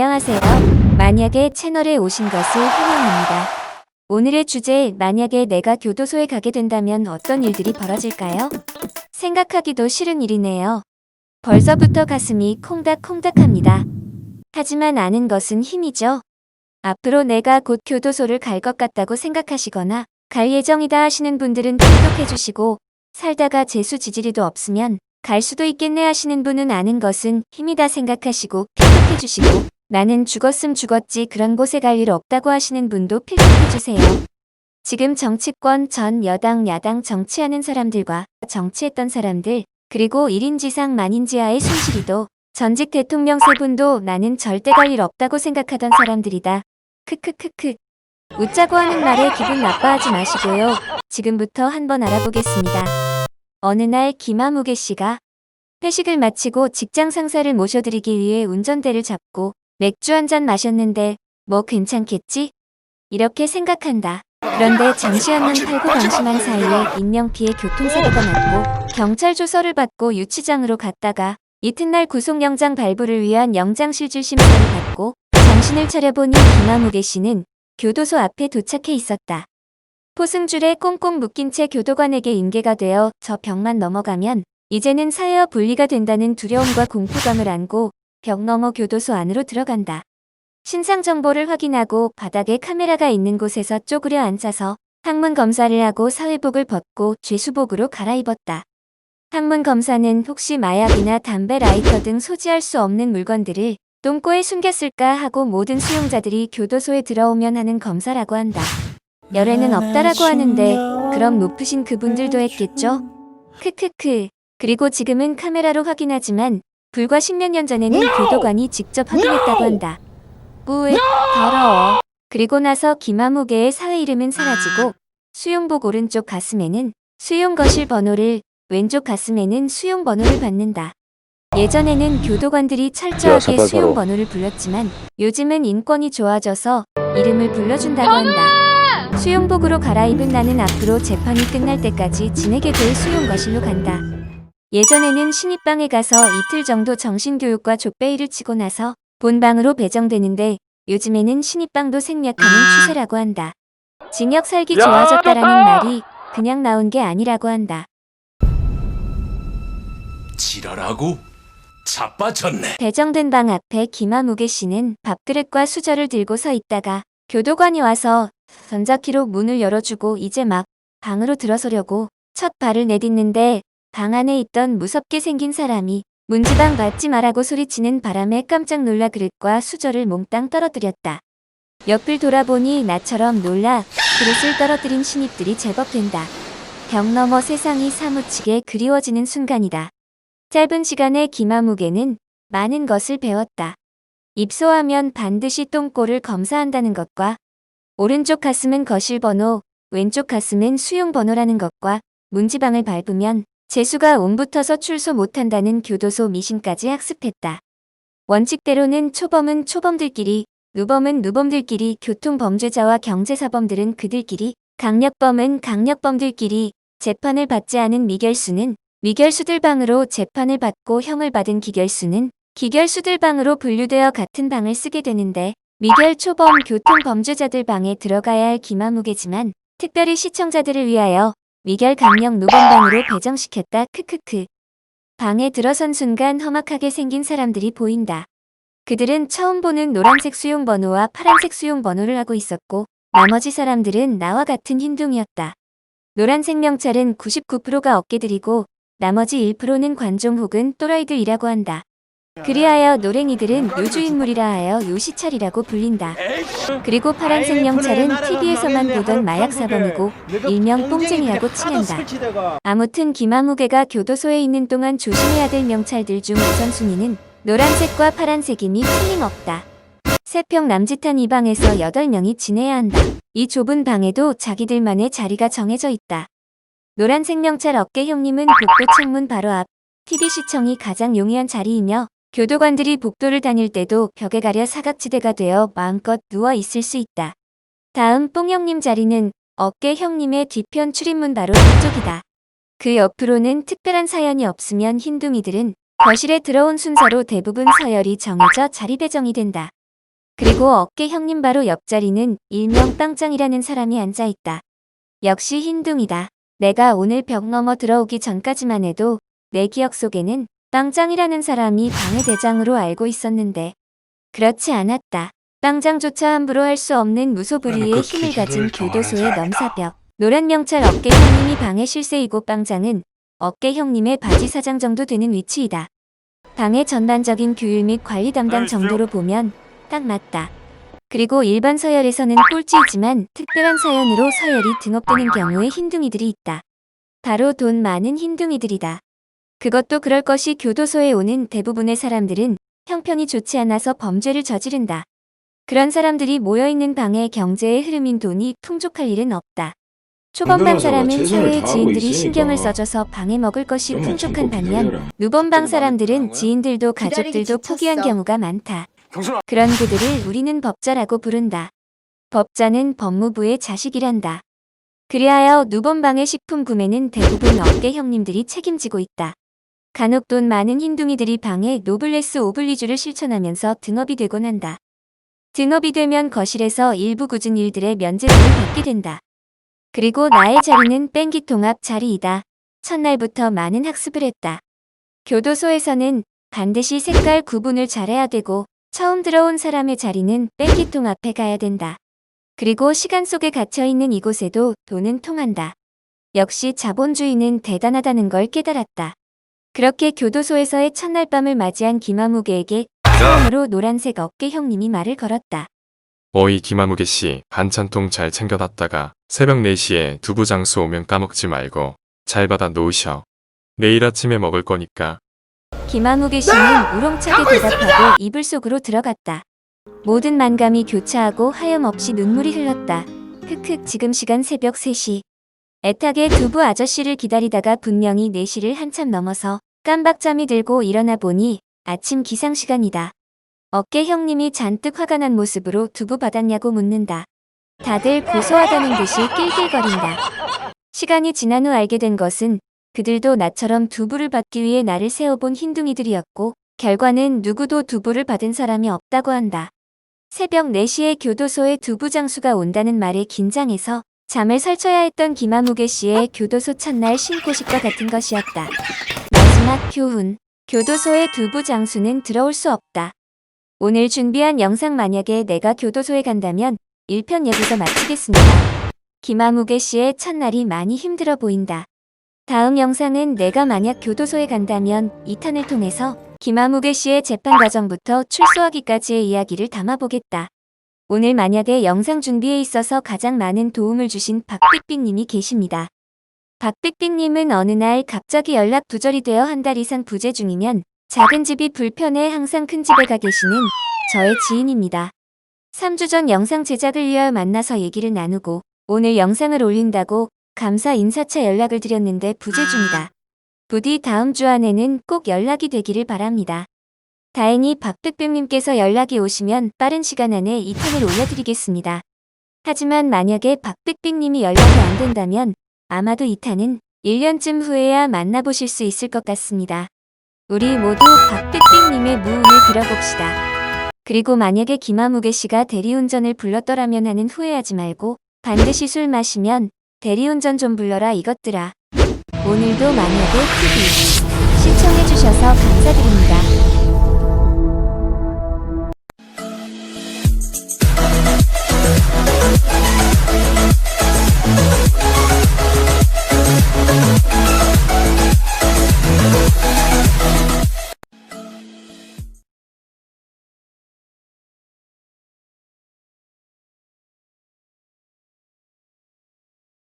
안녕하세요. 만약에 채널에 오신 것을 환영합니다. 오늘의 주제, 만약에 내가 교도소에 가게 된다면 어떤 일들이 벌어질까요? 생각하기도 싫은 일이네요. 벌써부터 가슴이 콩닥콩닥합니다. 하지만 아는 것은 힘이죠. 앞으로 내가 곧 교도소를 갈 것 같다고 생각하시거나 갈 예정이다 하시는 분들은 틱톡해주시고, 살다가 재수 지지리도 없으면 갈 수도 있겠네 하시는 분은 아는 것은 힘이다 생각하시고 필독해주시고, 나는 죽었음 죽었지 그런 곳에 갈 일 없다고 하시는 분도 필독해주세요. 지금 정치권 전 여당 야당 정치하는 사람들과 정치했던 사람들, 그리고 1인지상 만인지하의 순실이도 전직 대통령 세 분도 나는 절대 갈 일 없다고 생각하던 사람들이다. 크크크크. 웃자고 하는 말에 기분 나빠하지 마시고요. 지금부터 한번 알아보겠습니다. 어느 날 김아무개 씨가 회식을 마치고 직장 상사를 모셔드리기 위해 운전대를 잡고 맥주 한 잔 마셨는데 뭐 괜찮겠지? 이렇게 생각한다. 그런데 잠시 한눈 팔고 방심한 사이에 인명피해 교통사고가 났고 경찰 조서를 받고 유치장으로 갔다가 이튿날 구속영장 발부를 위한 영장실질 심사를 받고 정신을 차려보니 김아무개 씨는 교도소 앞에 도착해 있었다. 포승줄에 꽁꽁 묶인 채 교도관에게 인계가 되어 저 벽만 넘어가면 이제는 사회와 분리가 된다는 두려움과 공포감을 안고 벽 넘어 교도소 안으로 들어간다. 신상 정보를 확인하고 바닥에 카메라가 있는 곳에서 쪼그려 앉아서 학문 검사를 하고 사회복을 벗고 죄수복으로 갈아입었다. 학문 검사는 혹시 마약이나 담배, 라이터 등 소지할 수 없는 물건들을 똥꼬에 숨겼을까 하고 모든 수용자들이 교도소에 들어오면 하는 검사라고 한다. 열애는 없다라고 하는데 그럼 높으신 그분들도 했겠죠? 크크크. 그리고 지금은 카메라로 확인하지만 불과 10몇 년 전에는 교도관이 직접 확인했다고 한다. 뿌웻, 더러워. 그리고 나서 김아무개의 사회 이름은 사라지고 수용복 오른쪽 가슴에는 수용거실 번호를, 왼쪽 가슴에는 수용 번호를 받는다. 예전에는 교도관들이 철저하게 수용 번호를 불렀지만 요즘은 인권이 좋아져서 이름을 불러준다고 한다. 수용복으로 갈아입은 나는 앞으로 재판이 끝날 때까지 지내게 될 수용거실로 간다. 예전에는 신입방에 가서 이틀 정도 정신교육과 족베이를 치고 나서 본방으로 배정되는데 요즘에는 신입방도 생략하는 추세라고 한다. 징역 살기 좋아졌다라는 말이 그냥 나온 게 아니라고 한다. 지랄하고 자빠졌네. 배정된 방 앞에 김아무개 씨는 밥그릇과 수저를 들고 서 있다가 교도관이 와서 전자키로 문을 열어주고 이제 막 방으로 들어서려고 첫 발을 내딛는데 방 안에 있던 무섭게 생긴 사람이 문지방 밟지 마라고 소리치는 바람에 깜짝 놀라 그릇과 수저를 몽땅 떨어뜨렸다. 옆을 돌아보니 나처럼 놀라 그릇을 떨어뜨린 신입들이 제법 된다. 벽 너머 세상이 사무치게 그리워지는 순간이다. 짧은 시간에 김아무개는 많은 것을 배웠다. 입소하면 반드시 똥꼬를 검사한다는 것과 오른쪽 가슴은 거실 번호, 왼쪽 가슴은 수용 번호라는 것과 문지방을 밟으면 재수가 옴붙어서 출소 못한다는 교도소 미신까지 학습했다. 원칙대로는 초범은 초범들끼리, 누범은 누범들끼리, 교통범죄자와 경제사범들은 그들끼리, 강력범은 강력범들끼리, 재판을 받지 않은 미결수는 미결수들 방으로 재판을 받고 형을 받은 기결수는 기결수들 방으로 분류되어 같은 방을 쓰게 되는데 미결 초범 교통범죄자들 방에 들어가야 할 김아무개지만 특별히 시청자들을 위하여 미결 강력 누범방으로 배정시켰다. 크크크. 방에 들어선 순간 험악하게 생긴 사람들이 보인다. 그들은 처음 보는 노란색 수용번호와 파란색 수용번호를 하고 있었고 나머지 사람들은 나와 같은 흰둥이였다. 노란색 명찰은 99%가 어깨들이고 나머지 1%는 관종 혹은 또라이들이라고 한다. 그리하여 노랭이들은 요주인물이라 하여 요시찰이라고 불린다. 그리고 파란색 명찰은 TV에서만 보던 마약사범이고 일명 뽕쟁이라고 칭한다. 아무튼 김아무개가 교도소에 있는 동안 조심해야 될 명찰들 중 우선순위는 노란색과 파란색이니 틀림없다. 3평 남짓한 이 방에서 8명이 지내야 한다. 이 좁은 방에도 자기들만의 자리가 정해져 있다. 노란색 명찰 어깨 형님은 복도 창문 바로 앞 TV시청이 가장 용이한 자리이며 교도관들이 복도를 다닐 때도 벽에 가려 사각지대가 되어 마음껏 누워 있을 수 있다. 다음 뽕 형님 자리는 어깨 형님의 뒤편 출입문 바로 뒤쪽이다. 그 옆으로는 특별한 사연이 없으면 흰둥이들은 거실에 들어온 순서로 대부분 서열이 정해져 자리 배정이 된다. 그리고 어깨 형님 바로 옆자리는 일명 빵짱이라는 사람이 앉아있다. 역시 흰둥이다. 내가 오늘 벽 넘어 들어오기 전까지만 해도 내 기억 속에는 빵짱이라는 사람이 방의 대장으로 알고 있었는데 그렇지 않았다. 빵장조차 함부로 할 수 없는 무소불위의 힘을 가진 교도소의 넘사벽. 노란 명찰 어깨 형님이 방의 실세이고 빵장은 어깨 형님의 바지 사장 정도 되는 위치이다. 방의 전반적인 규율 및 관리 담당 정도로 보면 딱 맞다. 그리고 일반 서열에서는 꼴찌이지만 특별한 사연으로 서열이 등업되는 경우에 흰둥이들이 있다. 바로 돈 많은 흰둥이들이다. 그것도 그럴 것이 교도소에 오는 대부분의 사람들은 형편이 좋지 않아서 범죄를 저지른다. 그런 사람들이 모여있는 방에 경제의 흐름인 돈이 풍족할 일은 없다. 초범방 사람은 사회의 지인들이 신경을 써줘서 방에 먹을 것이 풍족한 반면 누범방 사람들은 지인들도 가족들도 포기한 경우가 많다. 그런 그들을 우리는 법자라고 부른다. 법자는 법무부의 자식이란다. 그리하여 누범방의 식품 구매는 대부분 어깨 형님들이 책임지고 있다. 간혹 돈 많은 흰둥이들이 방에 노블레스 오블리주를 실천하면서 등업이 되곤 한다. 등업이 되면 거실에서 일부 굳은 일들의 면제부를 받게 된다. 그리고 나의 자리는 뺑기통 앞 자리이다. 첫날부터 많은 학습을 했다. 교도소에서는 반드시 색깔 구분을 잘해야 되고 처음 들어온 사람의 자리는 뺑기통 앞에 가야 된다. 그리고 시간 속에 갇혀있는 이곳에도 돈은 통한다. 역시 자본주의는 대단하다는 걸 깨달았다. 그렇게 교도소에서의 첫날 밤을 맞이한 김아무개에게 처음으로 노란색 어깨 형님이 말을 걸었다. 어이 김아무개 씨, 반찬통 잘 챙겨놨다가 새벽 4시에 두부 장수 오면 까먹지 말고 잘 받아 놓으셔. 내일 아침에 먹을 거니까. 김아무개 씨는 우렁차게 대답하고 이불 속으로 들어갔다. 모든 만감이 교차하고 하염없이 눈물이 흘렀다. 흑흑 지금 시간 새벽 3시. 애타게 두부 아저씨를 기다리다가 분명히 4시를 한참 넘어서 깜박잠이 들고 일어나 보니 아침 기상시간이다. 어깨 형님이 잔뜩 화가 난 모습으로 두부 받았냐고 묻는다. 다들 고소하다는 듯이 낄낄거린다. 시간이 지난 후 알게 된 것은 그들도 나처럼 두부를 받기 위해 나를 세워본 흰둥이들이었고 결과는 누구도 두부를 받은 사람이 없다고 한다. 새벽 4시에 교도소에 두부 장수가 온다는 말에 긴장해서 잠을 설쳐야 했던 김아무개 씨의 교도소 첫날 신고식과 같은 것이었다. 마지막 교훈. 교도소에 두부 장수는 들어올 수 없다. 오늘 준비한 영상 만약에 내가 교도소에 간다면 1편 여기서 마치겠습니다. 김아무개 씨의 첫날이 많이 힘들어 보인다. 다음 영상은 내가 만약 교도소에 간다면 2탄을 통해서 김아무개 씨의 재판 과정부터 출소하기까지의 이야기를 담아보겠다. 오늘 만약에 영상 준비에 있어서 가장 많은 도움을 주신 박빅빅님이 계십니다. 박빅빅님은 어느 날 갑자기 연락 두절이 되어 한 달 이상 부재 중이면 작은 집이 불편해 항상 큰 집에 가 계시는 저의 지인입니다. 3주 전 영상 제작을 위하여 만나서 얘기를 나누고 오늘 영상을 올린다고 감사 인사차 연락을 드렸는데 부재 중이다. 부디 다음 주 안에는 꼭 연락이 되기를 바랍니다. 다행히 박빅빅님께서 연락이 오시면 빠른 시간 안에 2탄을 올려드리겠습니다. 하지만 만약에 박빅빅님이 연락이 안 된다면 아마도 2탄은 1년쯤 후에야 만나보실 수 있을 것 같습니다. 우리 모두 박빅빅님의 무운을 빌어봅시다. 그리고 만약에 김아무개 씨가 대리운전을 불렀더라면 하는 후회하지 말고 반드시 술 마시면 대리운전 좀 불러라 이것들아. 오늘도 만약에 TV 시청해주셔서 감사드립니다.